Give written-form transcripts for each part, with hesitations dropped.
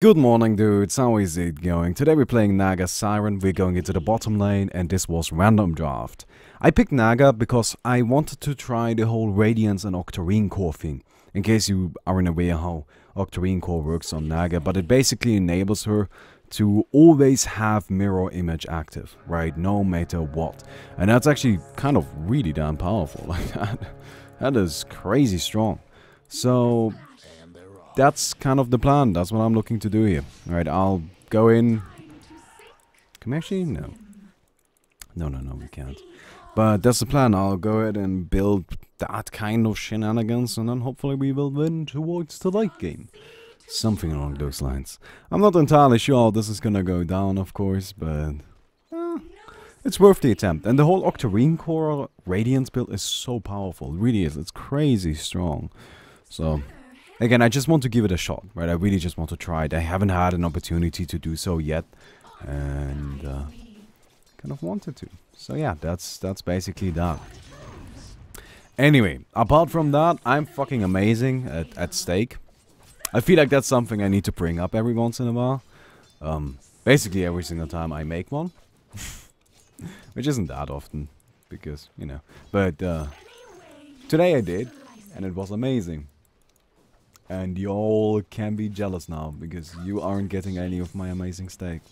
Good morning, dudes. How is it going? Today we're playing Naga Siren. We're going into the bottom lane, and this was random draft. I picked Naga because I wanted to try the whole Radiance and Octarine Core thing. In case you aren't aware how Octarine Core works on Naga, but it basically enables her to always have mirror image active, right? No matter what. And that's actually kind of really damn powerful. Like that is crazy strong. So that's kind of the plan. That's what I'm looking to do here. Alright, I'll go in. Can we actually? No. No, we can't. But that's the plan. I'll go ahead and build that kind of shenanigans, and then hopefully we will win towards the late game. Something along those lines. I'm not entirely sure how this is gonna go down, of course, but it's worth the attempt. And the whole Octarine Core Radiance build is so powerful. It really is. It's crazy strong. So again, I just want to give it a shot, right? I really just want to try it. I haven't had an opportunity to do so yet, and kind of wanted to. So yeah, that's basically that. Anyway, apart from that, I'm fucking amazing at stake. I feel like that's something I need to bring up every once in a while. Basically every single time I make one. Which isn't that often, because, you know. But today I did, and it was amazing. And you all can be jealous now, because you aren't getting any of my amazing steak.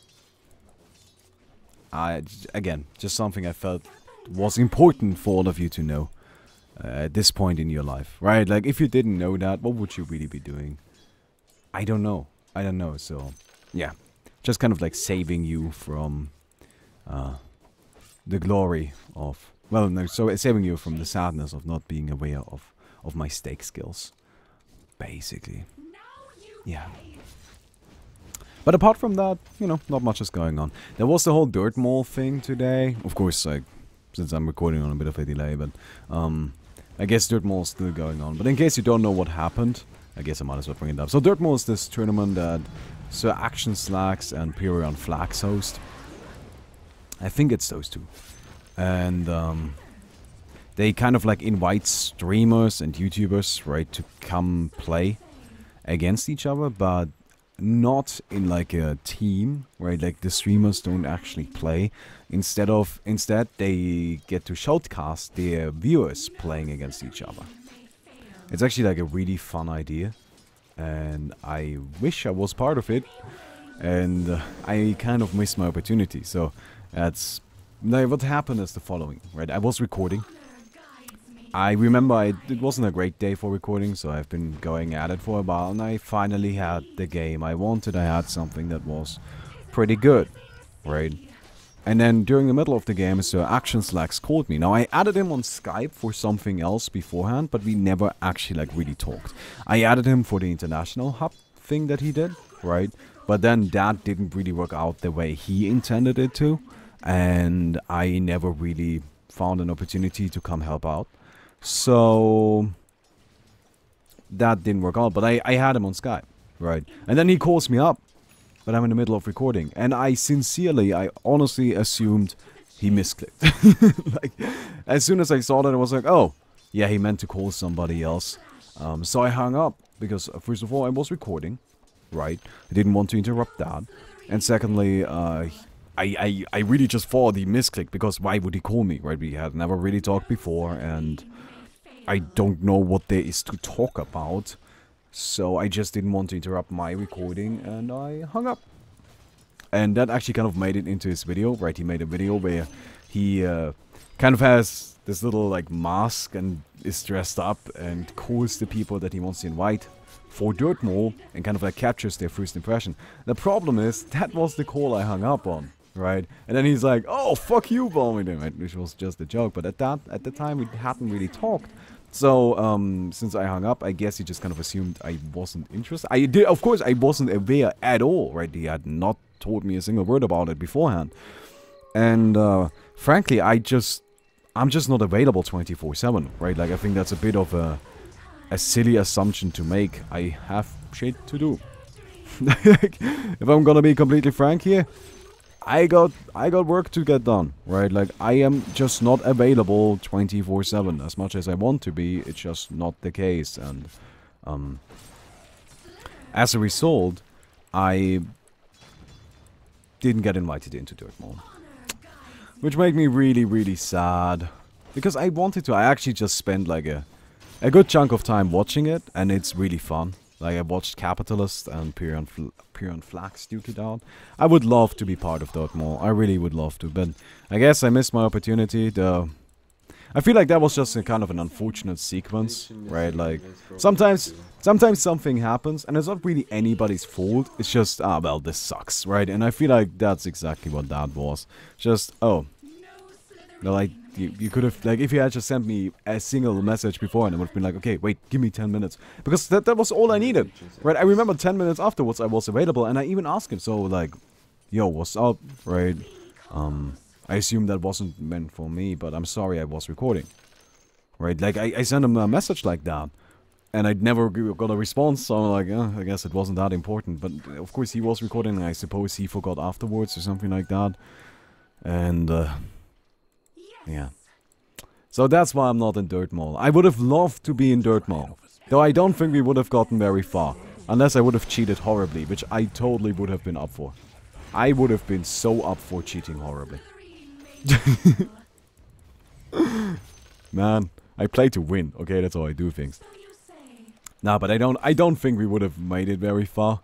Again, just something I felt was important for all of you to know at this point in your life, right? Like, if you didn't know that, what would you really be doing? I don't know. So, yeah. Just kind of like saving you from the glory of... Well, no, so saving you from the sadness of not being aware of my steak skills. Basically. Yeah. But apart from that, you know, not much is going on. There was the whole Dirt Maul thing today. Of course, like, since I'm recording on a bit of a delay, but I guess Dirt Maul is still going on. But in case you don't know what happened, I guess I might as well bring it up. So Dirt Maul is this tournament that Sir Action Slacks and Pyrion Flax host. I think it's those two. And they kind of like invite streamers and YouTubers, right, to come play against each other, but not in like a team, right? Like the streamers don't actually play. Instead they get to shoutcast their viewers playing against each other. It's actually like a really fun idea, and I wish I was part of it, and I kind of missed my opportunity. So that's... Now what happened is the following, right? I was recording. I remember it wasn't a great day for recording, so I've been going at it for a while, and I finally had the game I wanted. I had something that was pretty good, right? And then during the middle of the game, Sir Action Slacks called me. Now, I added him on Skype for something else beforehand, but we never actually like really talked. I added him for the international hub thing that he did, right? But then that didn't really work out the way he intended it to, and I never really found an opportunity to come help out. So that didn't work out, but I had him on Skype, right? And then he calls me up, but I'm in the middle of recording, and I honestly assumed he misclicked. Like, as soon as I saw that, I was like, oh, yeah, he meant to call somebody else. So I hung up, because first of all, I was recording, right? I didn't want to interrupt that. And secondly, I really just thought he misclicked, because why would he call me, right? We had never really talked before, and I don't know what there is to talk about. So I just didn't want to interrupt my recording, and I hung up. And that actually kind of made it into his video, right? He made a video where he kind of has this little like mask and is dressed up and calls the people that he wants to invite for Dirt Maul and kind of like captures their first impression. The problem is, that was the call I hung up on, right? And then he's like, oh, fuck you, Baumi, right? Which was just a joke, but at the time we hadn't really talked. So, since I hung up, I guess he just kind of assumed I wasn't interested. Of course, I wasn't aware at all, right? He had not told me a single word about it beforehand. And, frankly, I'm just not available 24/7, right? Like, I think that's a bit of a silly assumption to make. I have shit to do. If I'm gonna be completely frank here, I got work to get done, right? Like, I am just not available 24/7 as much as I want to be. It's just not the case, and as a result, I didn't get invited into Dirt Maul. Which made me really, really sad. Because I wanted to. I actually just spent like a good chunk of time watching it, and it's really fun. Like, I watched Capitalist and Piran Flax duke it out. I would love to be part of Dirt Maul. I really would love to, but I guess I missed my opportunity. I feel like that was just a kind of an unfortunate sequence, right? Like, sometimes something happens, and it's not really anybody's fault. It's just, ah, well, this sucks, right? And I feel like that's exactly what that was. Just, oh. No, like, you could have, like, if you had just sent me a single message before, and I would have been like, okay, wait, give me 10 minutes. Because that was all I needed, right? I remember 10 minutes afterwards I was available, and I even asked him, so, like, yo, what's up, right? I assume that wasn't meant for me, but I'm sorry I was recording, right? Like, I sent him a message like that, and I'd never got a response, so I'm like, I guess it wasn't that important. But, of course, he was recording, and I suppose he forgot afterwards or something like that. And, yeah. So that's why I'm not in Dirt Maul. I would have loved to be in Dirt Maul, though I don't think we would have gotten very far. Unless I would have cheated horribly, which I totally would have been up for. I would have been so up for cheating horribly. Man, I play to win. Okay, that's how I do things. Nah, but I don't think we would have made it very far.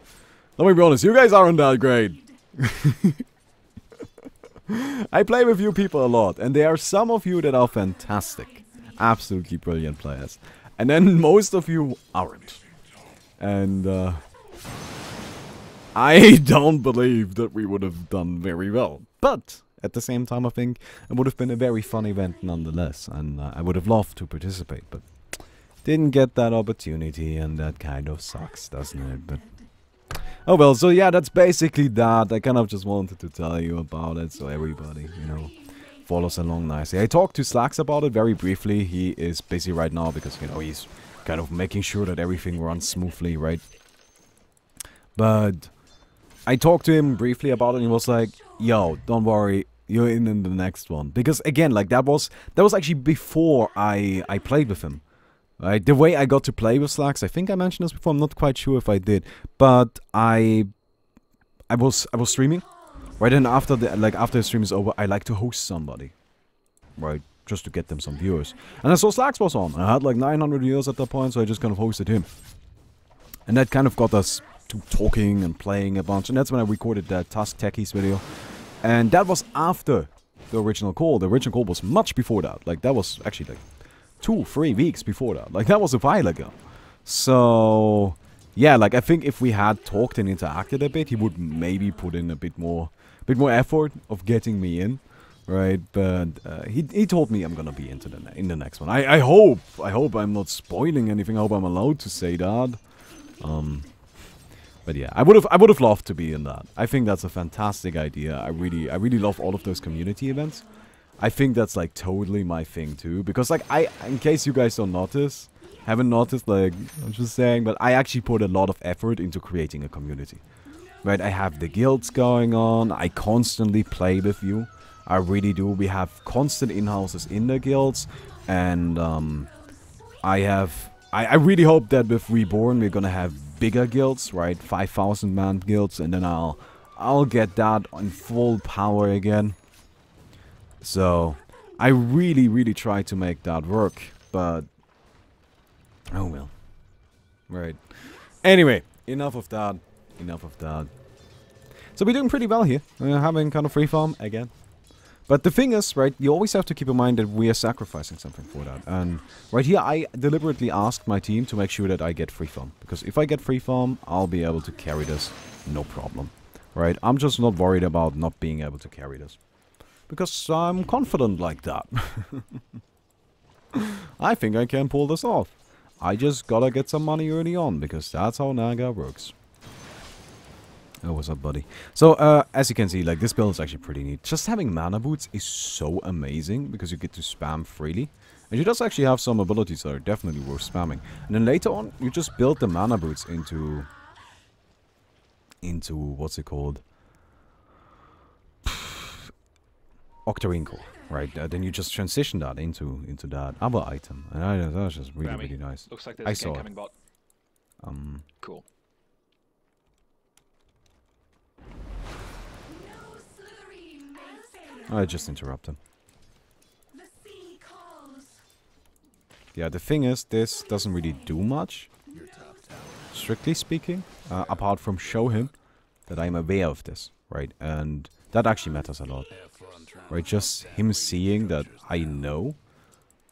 Let me be honest, you guys aren't that great. I play with you people a lot, and there are some of you that are fantastic. Absolutely brilliant players. And then most of you aren't. And I don't believe that we would have done very well. But at the same time, I think it would have been a very fun event nonetheless. And I would have loved to participate, but didn't get that opportunity, and that kind of sucks, doesn't it? But oh well, so yeah, that's basically that. I kind of just wanted to tell you about it, so everybody, you know, follows along nicely. I talked to Slacks about it very briefly. He is busy right now because, you know, he's kind of making sure that everything runs smoothly, right? But I talked to him briefly about it, and he was like, yo, don't worry, you're in the next one. Because again, like, that was actually before I played with him. Right, the way I got to play with Slacks, I think I mentioned this before, I'm not quite sure if I did, but I was streaming, right, and after the stream is over, I like to host somebody, right, just to get them some viewers. And I saw Slacks was on. I had like 900 viewers at that point, so I just kind of hosted him. And that kind of got us to talking and playing a bunch, and that's when I recorded that Task Techies video. And that was after the original call. The original call was much before that. Like, that was actually like 2-3 weeks before that. Like, that was a while ago. So yeah, like, I think if we had talked and interacted a bit, he would maybe put in a bit more effort of getting me in, right? But he told me I'm gonna be into in the next one. I hope I'm not spoiling anything. I hope I'm allowed to say that. But yeah, I would have loved to be in that. I think that's a fantastic idea. I really love all of those community events. I think that's like totally my thing too, because like in case you guys haven't noticed, like, I'm just saying, but I actually put a lot of effort into creating a community. Right, I have the guilds going on, I constantly play with you, I really do. We have constant in-houses in the guilds, and I really hope that with Reborn we're gonna have bigger guilds, right, 5,000 man guilds, and then I'll get that in full power again. So I really try to make that work, but oh well. Right. Anyway, enough of that. So we're doing pretty well here. We're having kind of free farm again. But the thing is, right, you always have to keep in mind that we are sacrificing something for that. And right here, I deliberately asked my team to make sure that I get free farm. Because if I get free farm, I'll be able to carry this, no problem. Right, I'm just not worried about not being able to carry this. Because I'm confident like that. I think I can pull this off. I just gotta get some money early on, because that's how Naga works. Oh, what's up, buddy? So, as you can see, like, this build is actually pretty neat. Just having mana boots is so amazing, because you get to spam freely. And she does actually have some abilities that are definitely worth spamming. And then later on, you just build the mana boots into what's it called? Octarine Core, right? Then you just transition that into that other item, and that's just really nice. Looks like there's a incoming bot. Cool. I just interrupt him. Yeah, the thing is, this doesn't really do much, strictly speaking, apart from show him that I'm aware of this, right? And that actually matters a lot, right? Just him seeing that I know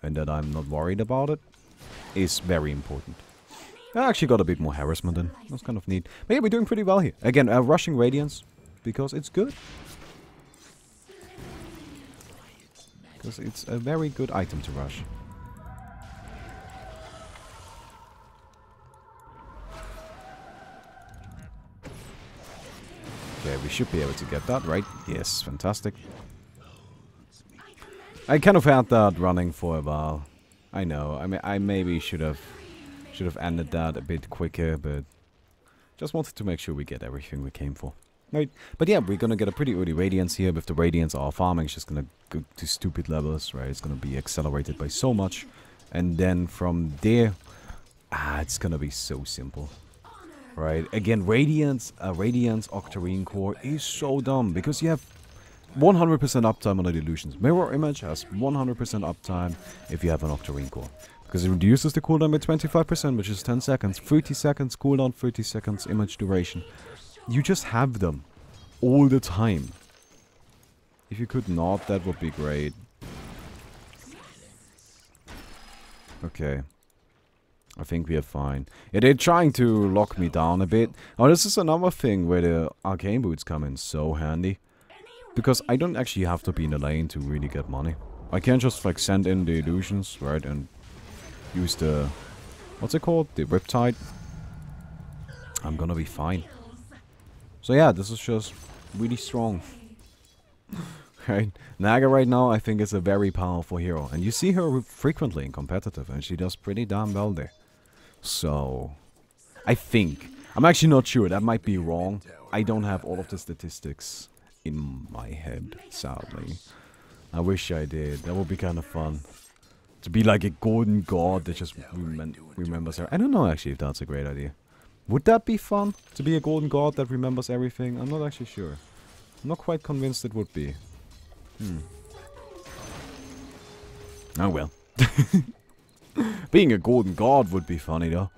and that I'm not worried about it is very important. I actually got a bit more harassment in. That's kind of neat. But yeah, we're doing pretty well here. Again, rushing Radiance because it's good. Because it's a very good item to rush. Okay, we should be able to get that, right? Yes, fantastic. I kind of had that running for a while. I know. I mean, I maybe should have ended that a bit quicker, but just wanted to make sure we get everything we came for. Right. But yeah, we're gonna get a pretty early Radiance here. With the Radiance, our farming is just gonna go to stupid levels, right? It's gonna be accelerated by so much. And then from there, it's gonna be so simple. Right, again, Radiance Octarine Core is so dumb because you have 100% uptime on the illusions. Mirror Image has 100% uptime if you have an Octarine Core. Because it reduces the cooldown by 25%, which is 10 seconds. 30 seconds cooldown, 30 seconds image duration. You just have them all the time. If you could not, that would be great. Okay. I think we are fine. Yeah, they're trying to lock me down a bit. Oh, this is another thing where the arcane boots come in so handy. Because I don't actually have to be in the lane to really get money. I can just like send in the illusions, right, and use the... what's it called? The Riptide. I'm gonna be fine. So yeah, this is just really strong. Right? Naga right now I think is a very powerful hero. And you see her frequently in competitive and she does pretty damn well there. So, I think. I'm actually not sure, that might be wrong. I don't have all of the statistics in my head, sadly. I wish I did, that would be kind of fun. To be like a golden god that just remembers her. I don't know actually if that's a great idea. Would that be fun? To be a golden god that remembers everything? I'm not actually sure. I'm not quite convinced it would be. Oh well. Being a golden god would be funny though.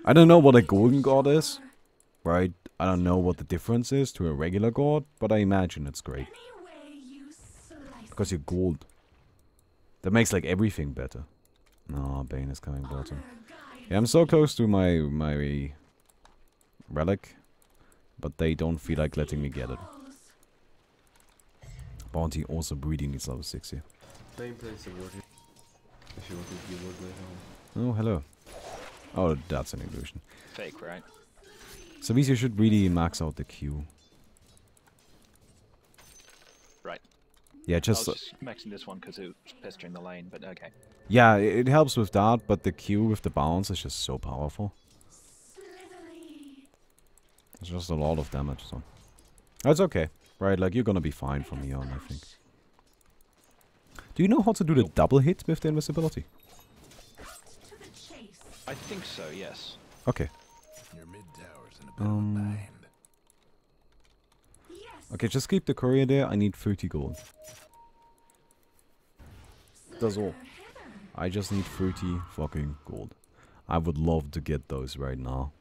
I don't know what a golden god is, right? I don't know what the difference is to a regular god, but I imagine it's great. Because you're gold. That makes like everything better. No, Bane is coming bottom. Yeah, I'm so close to my relic, but they don't feel like letting me get it. Bounty also breeding needs level 6 here. Bane plays the ward here. If you want to give ward later Oh, hello. Oh, that's an illusion. Fake, right? So you should really max out the Q. Right. Yeah, I just... was just maxing this one because it was pestering the lane, but okay. yeah, it helps with that, but the Q with the bounce is just so powerful. It's just a lot of damage, so... that's okay, right? Like, you're gonna be fine from here on, I think. Do you know how to do the double hit with the invisibility? I think so, yes. Okay. Your mid tower's in a bit of a bind. Okay, just keep the courier there. I need 30 gold. That's all. I just need 30 fucking gold. I would love to get those right now.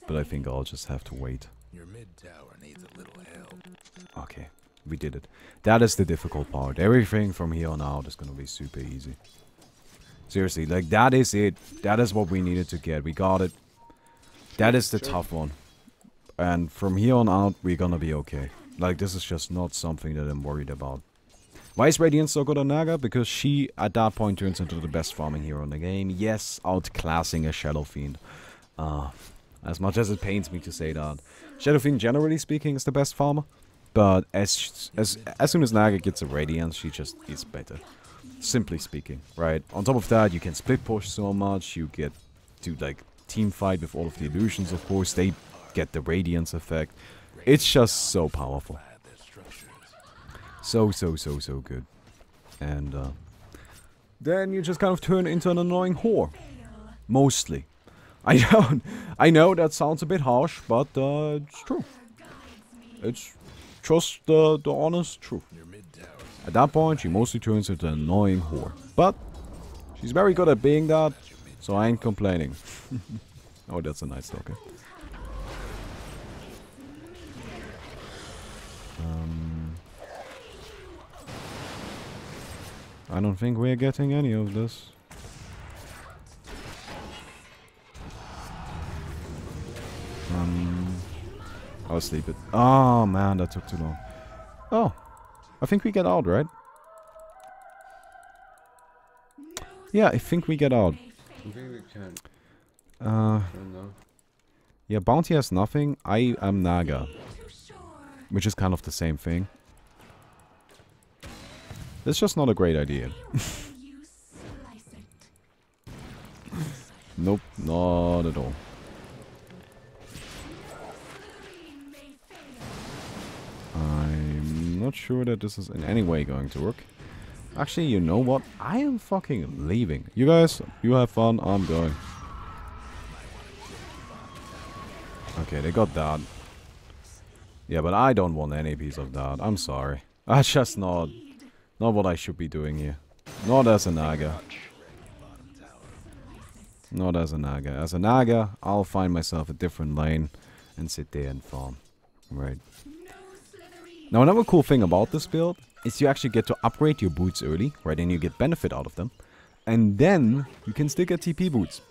But I think I'll just have to wait. Your mid tower needs a little help. Okay, we did it. That is the difficult part. Everything from here on out is gonna be super easy. Seriously, like that is it. That is what we needed to get. We got it. That is the tough one. And from here on out, we're gonna be okay. Like, this is just not something that I'm worried about. Why is Radiance so good on Naga? Because she, at that point, turns into the best farming hero in the game. Yes, outclassing a Shadow Fiend. As much as it pains me to say that. Shadow Fiend, generally speaking, is the best farmer. But as soon as Naga gets a Radiance, she just is better. Simply speaking, right? On top of that, you can split push so much. You get to, like, team fight with all of the illusions, of course. They get the Radiance effect. It's just so powerful. So good. And then you just kind of turn into an annoying whore. Mostly. I know that sounds a bit harsh, but it's true. It's just the honest truth. At that point, she mostly turns into an annoying whore. But she's very good at being that, so I ain't complaining. Oh, that's a nice talker. I don't think we're getting any of this. I'll sleep it. Oh man, that took too long. Oh, I think we get out, right? Yeah, I think we get out. I think we can. Uh, I don't know. yeah, Bounty has nothing. I am Naga, which is kind of the same thing. That's just not a great idea. Nope, not at all. I'm not sure that this is in any way going to work. Actually, you know what? I am fucking leaving. You guys, you have fun. I'm going. Okay, they got that. Yeah, but I don't want any piece of that. I'm sorry. That's just not what I should be doing here. Not as a Naga. Not as a Naga. As a Naga, I'll find myself a different lane and sit there and farm. Right. Now, another cool thing about this build is you actually get to upgrade your boots early, right? And you get benefit out of them. And then you can still get TP boots,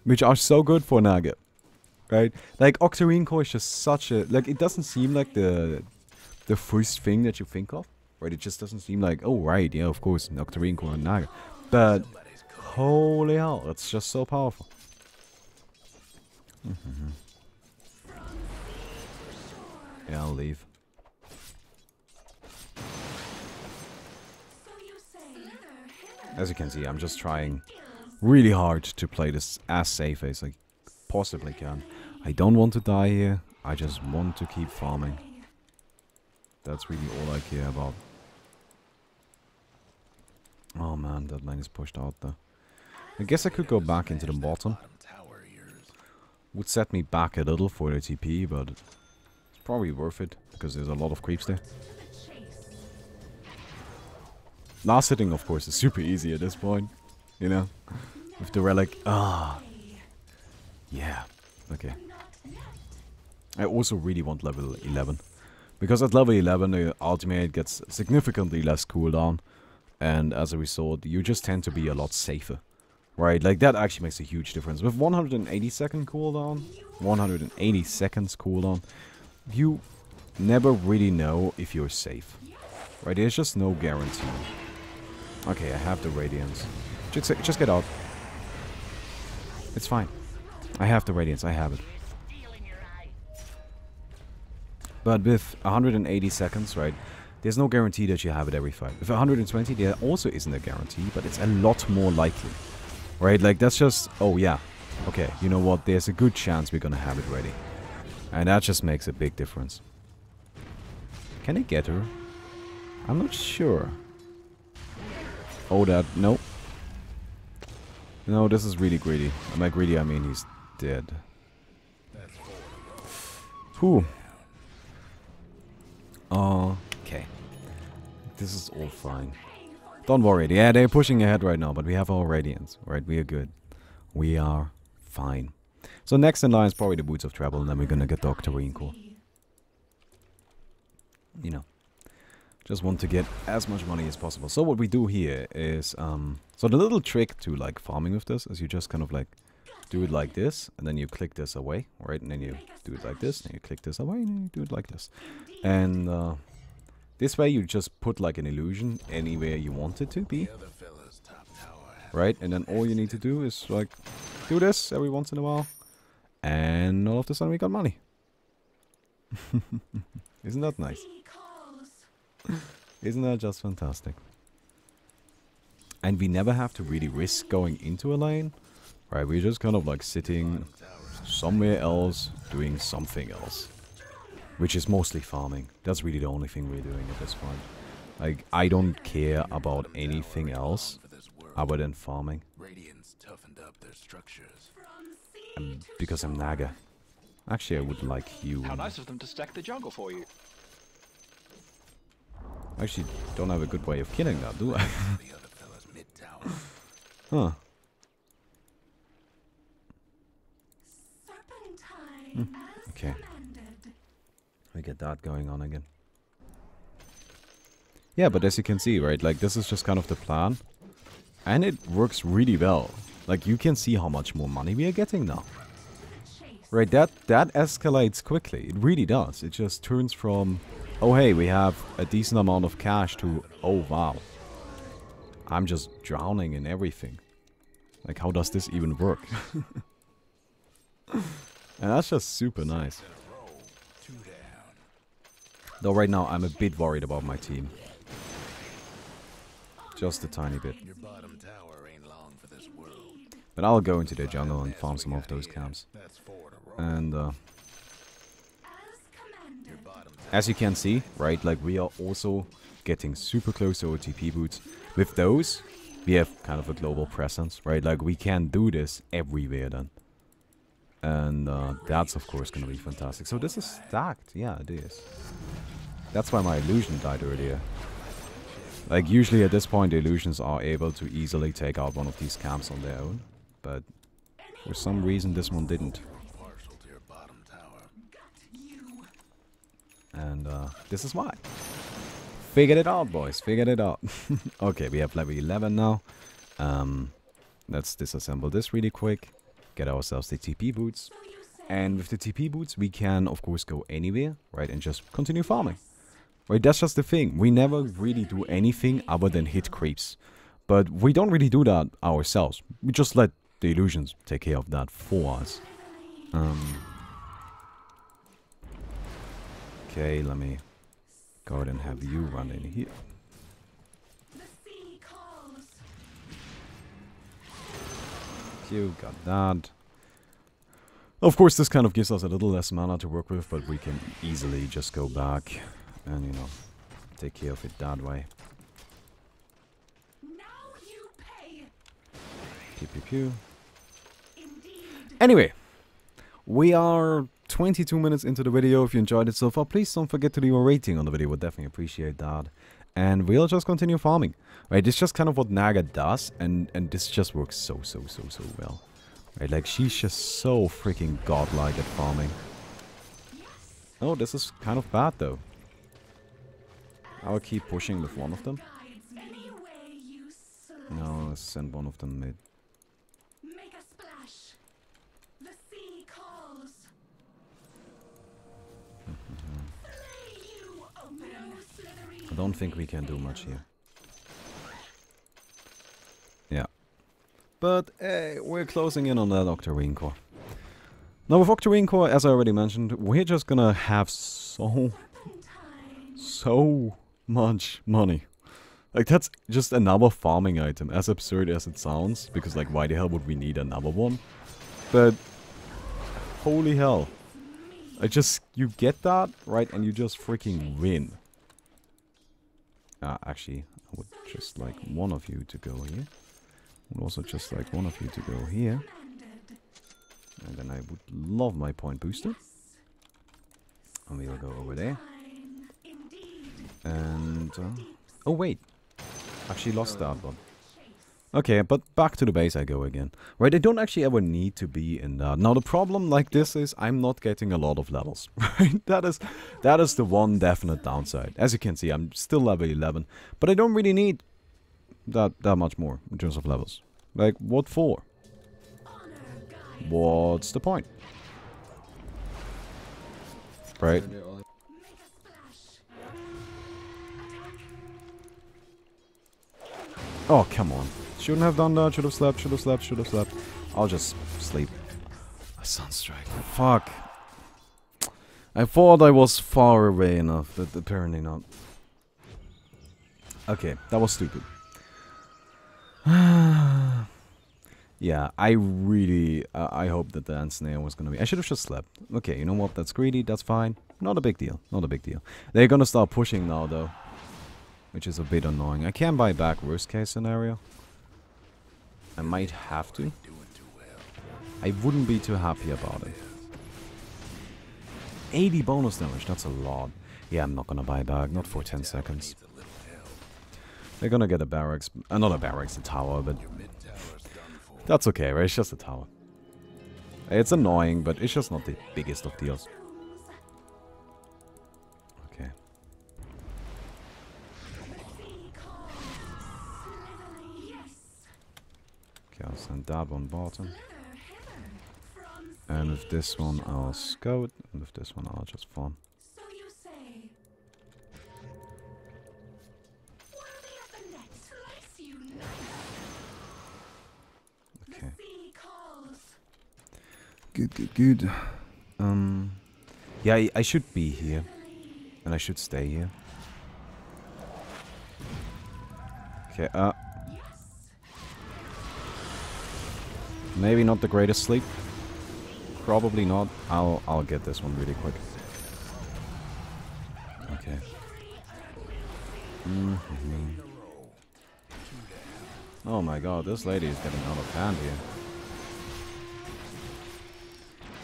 which are so good for Naga, right? Like, Octarine Core is just such a... Like, it doesn't seem like the first thing that you think of, right? It just doesn't seem like, oh, right, yeah, of course, Octarine Core and Naga. But, holy hell, it's just so powerful. Yeah, I'll leave. As you can see, I'm just trying really hard to play this as safe as I possibly can. I don't want to die here. I just want to keep farming. That's really all I care about. Oh man, that lane is pushed out there. I guess I could go back into the bottom. Would set me back a little for the TP, but it's probably worth it because there's a lot of creeps there. Last hitting, of course, is super easy at this point, you know, with the relic. Ah, yeah, okay. I also really want level 11, because at level 11 the ultimate gets significantly less cooldown, and as a result, you just tend to be a lot safer, right? Like, that actually makes a huge difference. With 180-second cooldown, 180 seconds cooldown, you never really know if you're safe, right? There's just no guarantee. Okay, I have the Radiance. Just get out. It's fine. I have the Radiance, I have it. But with 180 seconds, right, there's no guarantee that you have it every fight. With 120, there also isn't a guarantee, but it's a lot more likely. Right, like, that's just, oh yeah, okay, you know what, there's a good chance we're gonna have it ready. And that just makes a big difference. Can I get her? I'm not sure. Oh, that, no. No, this is really greedy. And by greedy, I mean he's dead. Whew. Okay. This is all fine. Don't worry. Yeah, they're pushing ahead right now, but we have our Radiance, right? We are good. We are fine. So next in line is probably the Boots of Travel, and then we're gonna get the Octarine Core. You know. Just want to get as much money as possible. So what we do here is, so the little trick to like farming with this is you just kind of like do it like this, and then you click this away, right? And then you do it like this, and you click this away, and then you do it like this. And this way you just put like an illusion anywhere you want it to be, right? And then all you need to do is like do this every once in a while, and all of a sudden we got money. Isn't that nice? Isn't that just fantastic? And we never have to really risk going into a lane, right? We're just kind of like sitting somewhere else doing something else, which is mostly farming. That's really the only thing we're doing at this point. Like, I don't care about anything else other than farming. Because I'm Naga. Actually, I would like you. How nice of them to stack the jungle for you. I actually don't have a good way of killing that, do I? Huh. Okay. We get that going on again. Yeah, but as you can see, right, like this is just kind of the plan. And it works really well. Like you can see how much more money we are getting now. Right, that escalates quickly. It really does. It just turns from, oh hey, we have a decent amount of cash to, oh wow. I'm just drowning in everything. Like how does this even work? And that's just super nice. Though right now I'm a bit worried about my team. Just a tiny bit. But I'll go into the jungle and farm some of those camps. And as you can see, right, like we are also getting super close to our TP boots. With those, we have kind of a global presence, right? Like we can do this everywhere then. And that's of course gonna be fantastic. So this is stacked, yeah it is. That's why my illusion died earlier. Like usually at this point the illusions are able to easily take out one of these camps on their own. But for some reason this one didn't. And this is why. Figured it out, boys. Figured it out. Okay, we have level 11 now. Let's disassemble this really quick. Get ourselves the TP boots. And with the TP boots, we can, of course, go anywhere, right? And just continue farming. Right, that's just the thing. We never really do anything other than hit creeps. But we don't really do that ourselves. We just let the illusions take care of that for us. Okay, let me go ahead and have you run in here. You got that. Of course, this kind of gives us a little less mana to work with, but we can easily just go back and, you know, take care of it that way. Pew pew pew. Anyway, we are 22 minutes into the video. If you enjoyed it so far, please don't forget to leave a rating on the video. We'd definitely appreciate that. And we'll just continue farming. Right, it's just kind of what Naga does, and this just works so well. Right, like she's just so freaking godlike at farming. Oh, this is kind of bad though. I'll keep pushing with one of them. No, let's send one of them mid. I don't think we can do much here. Yeah. But hey, we're closing in on that Octarine Core. Now with Octarine Core, as I already mentioned, we're just gonna have so much money. Like that's just another farming item, as absurd as it sounds, because like why the hell would we need another one? But holy hell. You get that, right, and you just freaking win. Actually, I would just like one of you to go here. I would also just like one of you to go here. And then I would love my point booster. And we'll go over there. And, oh wait. Actually lost that one. Okay, but back to the base I go again. Right, I don't actually ever need to be in that. Now the problem like this is I'm not getting a lot of levels. Right, that is the one definite downside. As you can see, I'm still level 11, but I don't really need that much more in terms of levels. Like, what for? What's the point? Right. Oh, come on. Shouldn't have done that. Should have slept. I'll just sleep. A sunstrike. Fuck. I thought I was far away enough, but apparently not. Okay, that was stupid. Yeah, I really... I hope that the ensnare was gonna be... I should have just slept. Okay, you know what? That's greedy. That's fine. Not a big deal. Not a big deal. They're gonna start pushing now, though. Which is a bit annoying. I can buy back worst case scenario. I might have to. I wouldn't be too happy about it. 80 bonus damage, that's a lot. Yeah, I'm not gonna buy back, not for 10 seconds. They're gonna get a barracks. Not a barracks, a tower, but that's okay, right? It's just a tower. It's annoying, but it's just not the biggest of deals. Okay. Okay, I'll send that one bottom. And with this one I'll scout, and with this one I'll just farm. Okay. Good. Yeah, I should be here. And I should stay here. Okay, maybe not the greatest sleep. Probably not. I'll get this one really quick. Okay. Oh my god, this lady is getting out of hand here.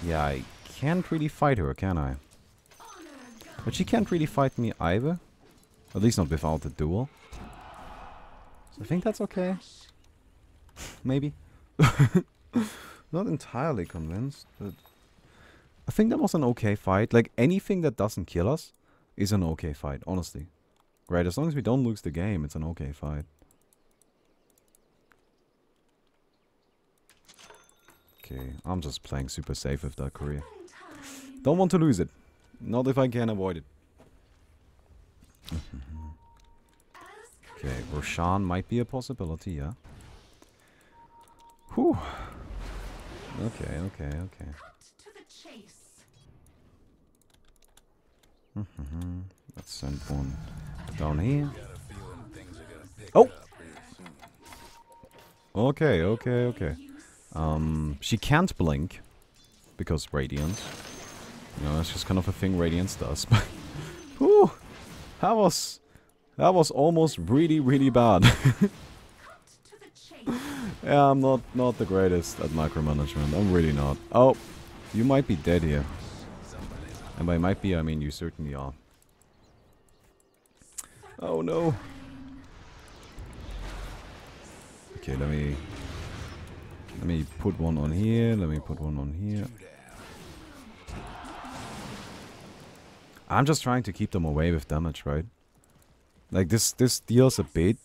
Yeah, I can't really fight her, can I? But she can't really fight me either. At least not without the duel. So I think that's okay. Maybe. Not entirely convinced, but I think that was an okay fight. Like, anything that doesn't kill us is an okay fight, honestly. Right, as long as we don't lose the game, it's an okay fight. Okay, I'm just playing super safe with that career. Don't want to lose it. Not if I can avoid it. Okay, Roshan might be a possibility, yeah. Whew. Okay. Let's send one down here. Oh! Okay. She can't blink because Radiance. You know, that's just kind of a thing Radiance does. But whew, that was almost really bad. Yeah, I'm not the greatest at micromanagement. I'm really not. Oh, you might be dead here. And by might be, I mean you certainly are. Oh no. Okay, let me put one on here. Let me put one on here. I'm just trying to keep them away with damage, right? Like this deals a bit.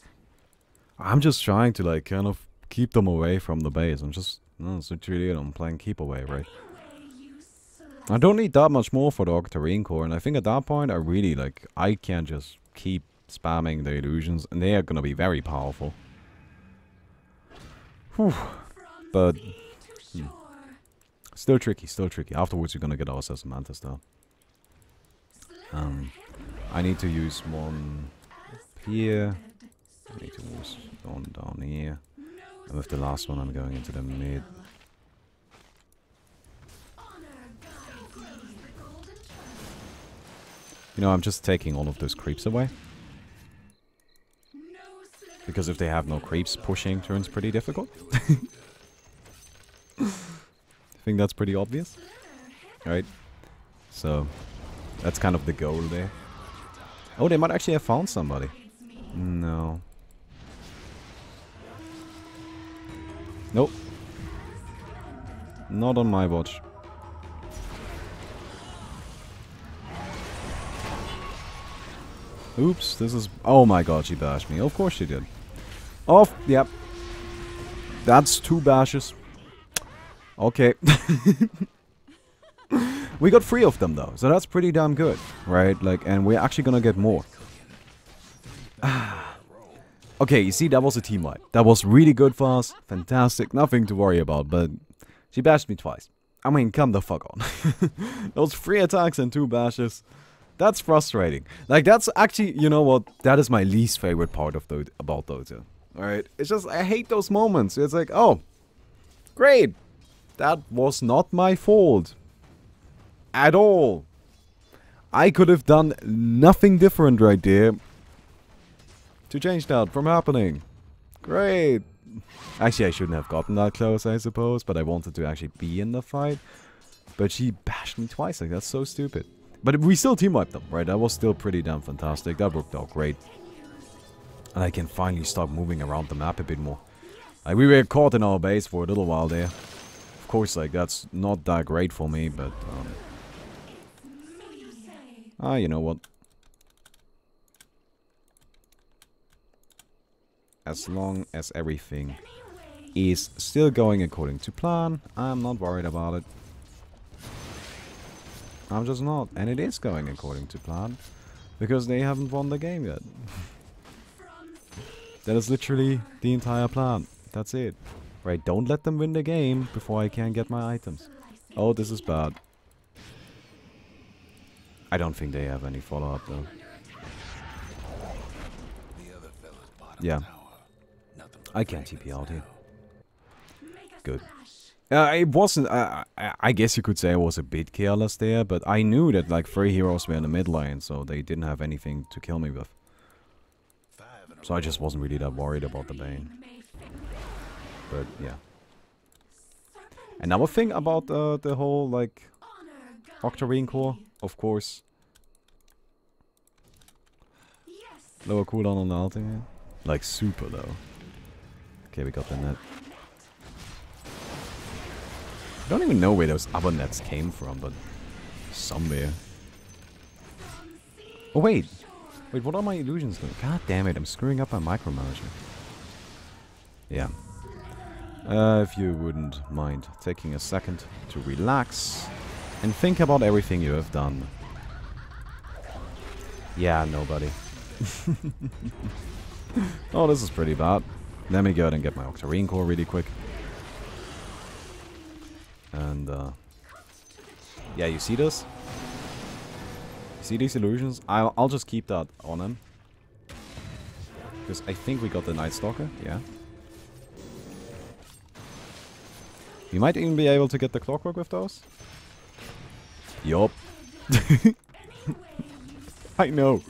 I'm just trying to like kind of keep them away from the base. I'm just it's literally I'm playing keep away, right? I don't need that much more for the Octarine Core, and I think at that point I really like I can just keep spamming the illusions, and they are gonna be very powerful. Whew. But still tricky. Afterwards we're gonna get ourselves a Mantis though. I need to use one here. I need to use one down here. And with the last one I'm going into the mid. You know, I'm just taking all of those creeps away. Because if they have no creeps, pushing turns pretty difficult. I think that's pretty obvious. Right? So, that's kind of the goal there. Oh, they might actually have found somebody. No. Nope. Not on my watch. Oops, this is... Oh my god, she bashed me. Of course she did. Oh, yep. That's 2 bashes. Okay. We got 3 of them though, so that's pretty damn good, right? Like, and we're actually gonna get more. Okay, you see, that was a team wipe. That was really good for us. Fantastic, nothing to worry about, but she bashed me twice. I mean, come the fuck on. Those 3 attacks and 2 bashes. That's frustrating. Like, that's actually, you know what? That is my least favorite part of about Dota. Alright? It's just, I hate those moments. It's like, oh, great. That was not my fault. At all. I could have done nothing different right there to change that from happening. Great. Actually, I shouldn't have gotten that close, I suppose, but I wanted to actually be in the fight. But she bashed me twice, like, that's so stupid. But we still team wiped them, right? That was still pretty damn fantastic. That worked out great. And I can finally start moving around the map a bit more. Like, we were caught in our base for a little while there. Of course, like, that's not that great for me, but, you know what? As long as everything is still going according to plan, I'm not worried about it. I'm just not. And it is going according to plan. Because they haven't won the game yet. That is literally the entire plan. That's it. Right, don't let them win the game before I can get my items. Oh, this is bad. I don't think they have any follow-up though. Yeah. I can't TP out here. Good. It wasn't... I guess you could say I was a bit careless there, but I knew that like 3 heroes were in the mid lane, so they didn't have anything to kill me with. So I just wasn't really that worried about the Bane. But yeah. Another thing about the whole like Octarine Core, of course. Lower cooldown on the ultimate. Like super low. Okay, we got the net. I don't even know where those other nets came from, but somewhere. Oh wait. Wait, what are my illusions doing? God damn it, I'm screwing up my micromanagement. Yeah. If you wouldn't mind taking a second to relax and think about everything you have done. Yeah, nobody. Oh, this is pretty bad. Let me go ahead and get my Octarine Core really quick. And, yeah, you see this? You see these illusions? I'll just keep that on him. Because I think we got the Night Stalker, yeah. We might even be able to get the Clockwork with those. Yup. I know.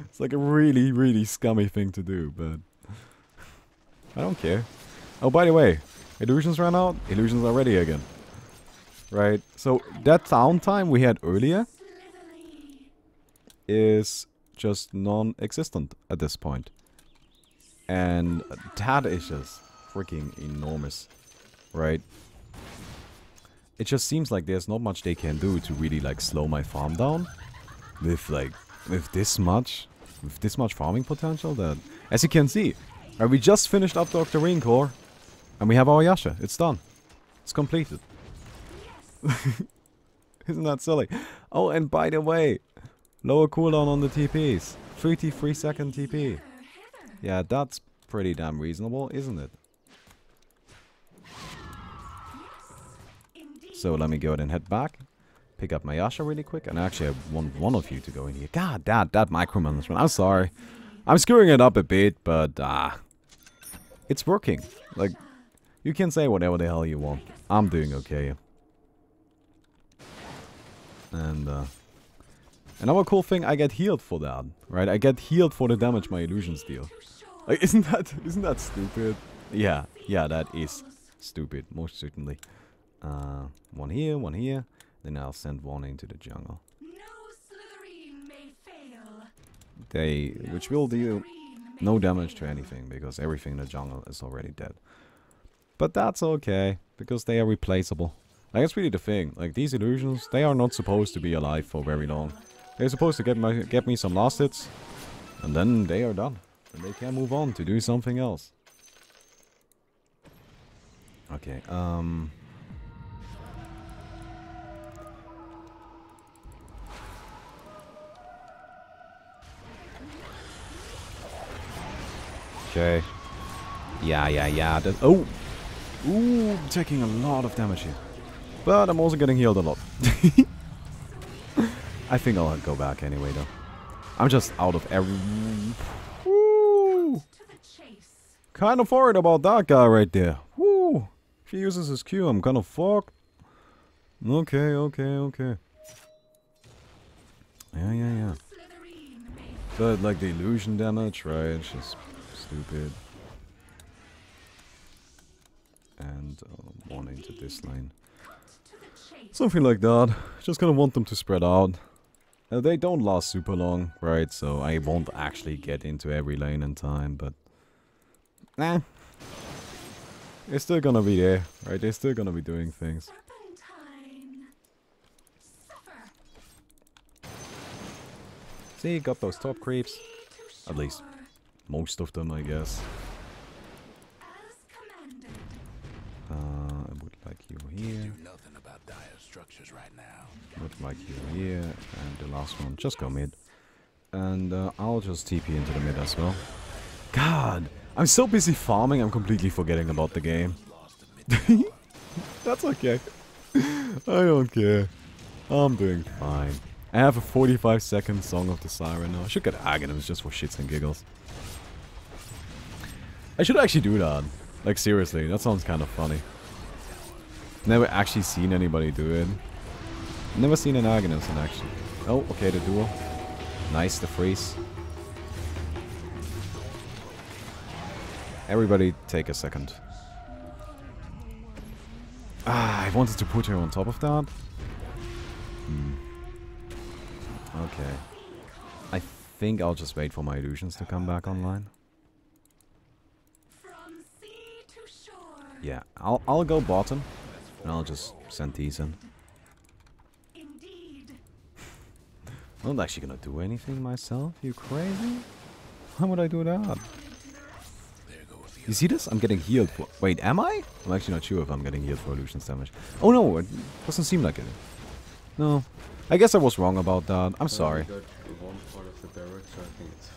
It's like a really, really scummy thing to do, but I don't care. Oh, by the way, illusions ran out. Illusions are ready again. Right, so that downtime we had earlier is just non-existent at this point. And that is just freaking enormous, right? It just seems like there's not much they can do to really like slow my farm down with this much farming potential. That, as you can see, we just finished up the Octarine Core and we have our Yasha. It's done. It's completed. Isn't that silly? Oh, and by the way, lower cooldown on the TPs. 33 second TP. Yeah, that's pretty damn reasonable, isn't it? So let me go ahead and head back. Pick up my Yasha really quick. And actually I want one of you to go in here. God, that micromanagement. I'm sorry. I'm screwing it up a bit, but it's working. Like, you can say whatever the hell you want. I'm doing okay. And another cool thing, I get healed for that, right? I get healed for the damage my illusions deal. Like, isn't that stupid? Yeah, that is stupid, most certainly. One here. Then I'll send one into the jungle. Which will deal no damage to anything because everything in the jungle is already dead. But that's okay because they are replaceable. Like, that's really the thing. Like, these illusions, they are not supposed to be alive for very long. They're supposed to get me some last hits, and then they are done. And they can move on to do something else. Okay, okay. Yeah. Oh! Ooh, taking a lot of damage here. But I'm also getting healed a lot. I think I'll go back anyway, though. I'm just out of every... Woo! Kind of worried about that guy right there. Woo! If he uses his Q, I'm kind of fucked. Okay. Yeah. But, like, the illusion damage, right? It's just stupid. And one into this lane. Something like that. Just kind of want them to spread out. They don't last super long, right? So I won't actually get into every lane in time, but... Nah. They're still gonna be there, right? They're still gonna be doing things. See, got those top creeps. At least most of them, I guess. I would like you here. Would like you here. And the last one, just go mid. And I'll just TP into the mid as well. God, I'm so busy farming, I'm completely forgetting about the game. That's okay. I don't care. I'm doing fine. I have a 45-second Song of the Siren now. I should get Aghanim's just for shits and giggles. I should actually do that. Like, seriously, that sounds kind of funny. Never actually seen anybody do it. Never seen an Aghanim's in action. Oh, okay, the duel. Nice, the freeze. Everybody take a second. Ah, I wanted to put her on top of that. Okay. I think I'll just wait for my illusions to come back online. Yeah, I'll go bottom, and I'll just send these in. I'm not actually gonna do anything myself, you crazy? Why would I do that? You see this? I'm getting healed for... Wait, am I? I'm actually not sure if I'm getting healed for illusions damage. Oh no, it doesn't seem like it. No. I guess I was wrong about that. I'm sorry. Got one part of the barracks, so I think it's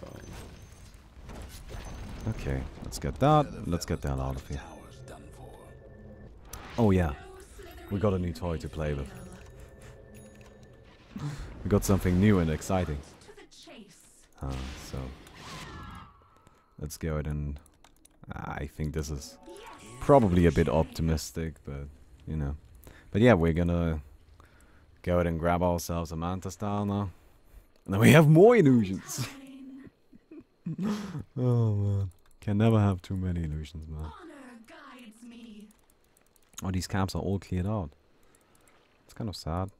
fine. Okay, let's get that. Let's get the hell out of here. Oh yeah. We got a new toy to play with. We got something new and exciting. So... Let's go ahead and... I think this is probably a bit optimistic, but, you know. But yeah, we're gonna go ahead and grab ourselves a Manta Star now. And then we have more illusions. Oh man. Can never have too many illusions, man. Oh, these camps are all cleared out. It's kind of sad.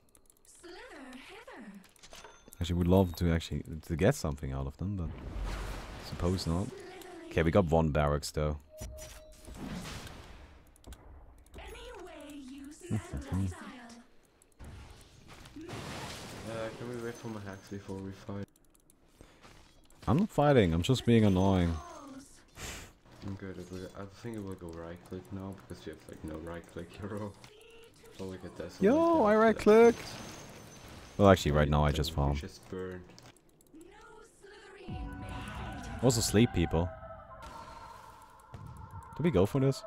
Actually, would love to actually to get something out of them, but suppose not. Okay, we got one barracks though. Can we wait for my hacks before we fight? I'm not fighting, I'm just being annoying. I'm good. I think it will go right click now because you have like no right click hero. So we get this. Yo, I right click. Well, actually, right now I just farm. Just burned. Also, sleep people. Do we go for this?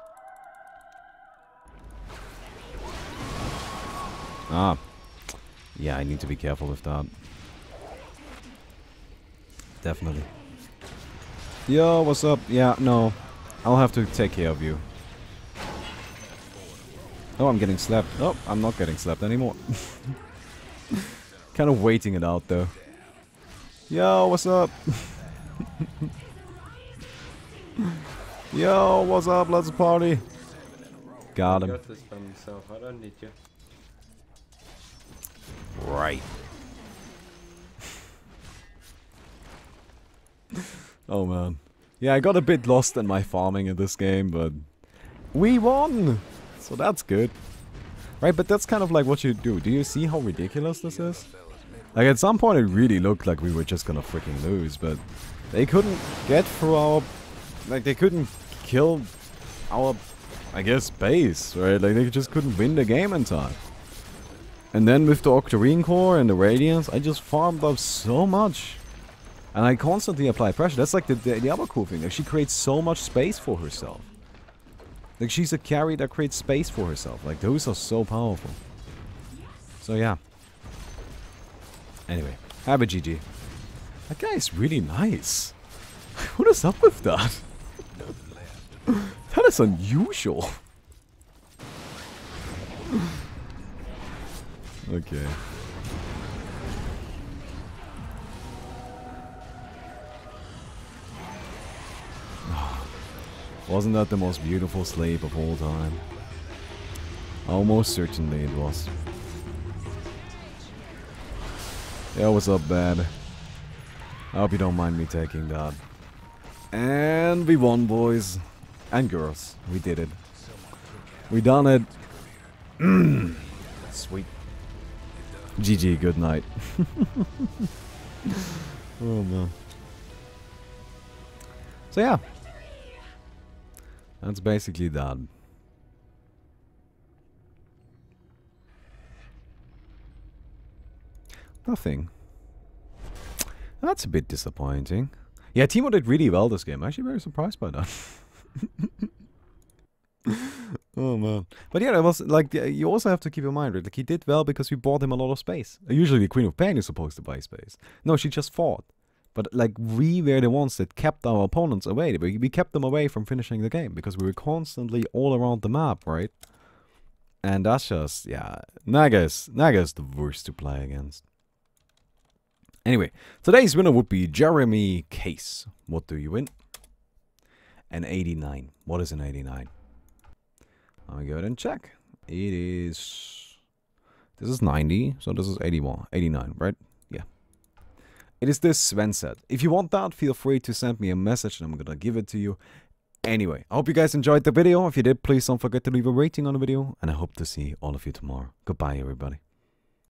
Ah. Yeah, I need to be careful with that. Definitely. Yo, what's up? Yeah, no. I'll have to take care of you. Oh, I'm getting slapped. Oh, I'm not getting slapped anymore. Kind of waiting it out, though. Yo, what's up? Yo, what's up? Let's party. Got him. Got this by himself. I don't need you. Right. Oh man. Yeah, I got a bit lost in my farming in this game, but we won! So that's good. Right, but that's kind of like what you do. Do you see how ridiculous this is? Like at some point it really looked like we were just gonna freaking lose, but they couldn't get through our... Like they couldn't kill our, I guess, base, right? Like they just couldn't win the game in time. And then with the Octarine Core and the Radiance, I just farmed up so much. And I constantly apply pressure. That's like the other cool thing. Like she creates so much space for herself. Like she's a carry that creates space for herself. Like those are so powerful. So yeah. Anyway, have a GG. That guy is really nice. What is up with that? That is unusual. Okay. Wasn't that the most beautiful sleep of all time? Almost certainly it was. Yo, what's up, Bad? I hope you don't mind me taking that. And we won, boys. And girls. We did it. We done it. Sweet. GG, good night. Oh, man. So, yeah. That's basically that. Nothing. That's a bit disappointing. Yeah, Timo did really well this game. I'm actually very surprised by that. Oh man. But yeah, it was like, you also have to keep in mind, right? Like, he did well because we bought him a lot of space. Usually the Queen of Pain is supposed to buy space. No, she just fought. But like, we were the ones that kept our opponents away. We kept them away from finishing the game because we were constantly all around the map, right? And that's just, yeah, Naga is the worst to play against. Anyway, today's winner would be Jeremy Case. What do you win? An 89. What is an 89? Let me go ahead and check. It is... This is 90, so this is 81. 89, right? Yeah. It is this Sven set. If you want that, feel free to send me a message and I'm gonna give it to you. Anyway, I hope you guys enjoyed the video. If you did, please don't forget to leave a rating on the video. And I hope to see all of you tomorrow. Goodbye, everybody.